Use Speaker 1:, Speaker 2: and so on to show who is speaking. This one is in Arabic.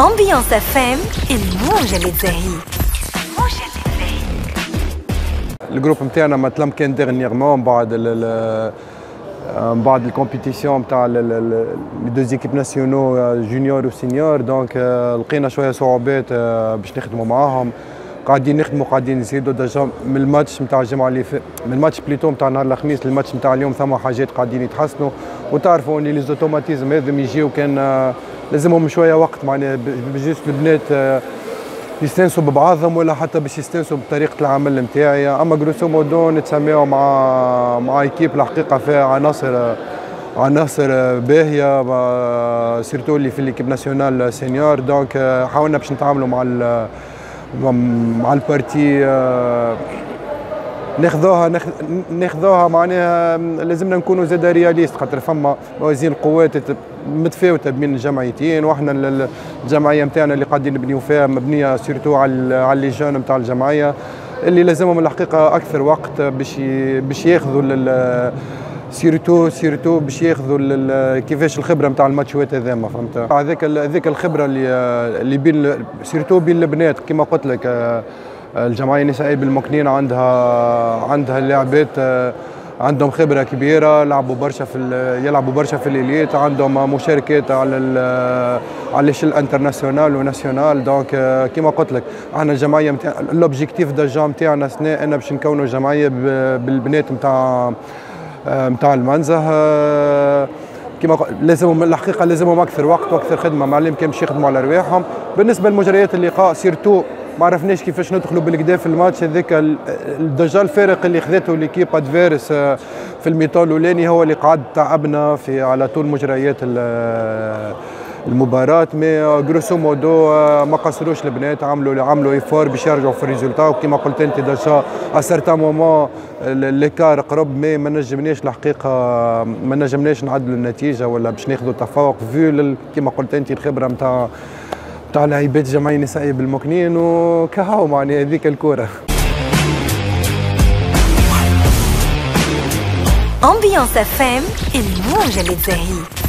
Speaker 1: أمبيانس FM الموجة اللي تزهي.
Speaker 2: الجروب نتاعنا ما تلمكن ديرنييرمون بعد الكومبيتيسيون نتاع لي دو زيكيب ناسيونو جونيور وسينيور، دونك لقينا شويه صعوبات باش نخدموا معاهم. قاعدين نخدموا قاعدين نزيدوا ديجا من الماتش نتاع الجمعه اللي من الماتش بليتو نتاع نهار الخميس للماتش نتاع اليوم ثم حاجات قاعدين يتحسنوا، وتعرفوا ان لي زوتوماتيزم هذم يجيو كان لازمهم شويه وقت معناها بجوست البنات يستانسوا ببعضهم ولا حتى باش يستانسوا بطريقه العمل نتاعي. اما جروسو مودو نتسميو مع ايكيب الحقيقه فيها عناصر باهيه سيرتو اللي في ليكيب ناسيونال سينيور، دونك حاولنا باش نتعاملوا مع البارتي ناخذوها معناها لازمنا نكونوا زاد رياليست، خاطر فما موازين القوات متفاوته بين الجمعيتين، واحنا الجمعيه نتاعنا اللي قاعدين نبنيو فيها مبنيه سيرتو على لي جون نتاع الجمعيه اللي لازمهم الحقيقه اكثر وقت باش ياخذوا سيرتو باش ياخذوا كيفاش الخبره نتاع الماتشات هذاما، فهمت؟ هذيك الخبره اللي بين سيرتو بين البنات كما قلت لك. الجمعيه النسائيه بالمكنين عندها لاعبات عندهم خبره كبيره، يلعبوا برشا في الليليت، عندهم مشاركات على الشل انترناسيونال وناسيونال، دونك كما قلت لك احنا الجمعيه لوبجيكتيف ديجا نتاعنا السنه ان باش نكونوا جمعيه بالبنات نتاع المنزه. كما لازمهم الحقيقه لازمهم اكثر وقت واكثر خدمه مع اللي كان باش يخدموا على رواحهم. بالنسبه لمجريات اللقاء سيرتو ما عرفناش كيفاش ندخلوا بالكدا في الماتش هذاك، ديجا الفارق اللي خذته ليكيب ادفيرس في الميطال الاولاني هو اللي قعد تعبنا على طول مجريات المباراه، مي جروسو مودو ما قصروش البنات، عملوا ايفور باش يرجعوا في الريزولتا، وكما قلت انت ديجا ا سارتان مومون ليكار قرب، مي ما نجمناش الحقيقه ما نجمناش نعدلوا النتيجه ولا باش ناخذوا تفوق فيو كما قلت انت الخبره نتاع لاعبات الجمعيه النسائيه بالمكنين، وكهو معناها هذيك الكره.
Speaker 1: أمبيانس FM الموجة اللي تزهي.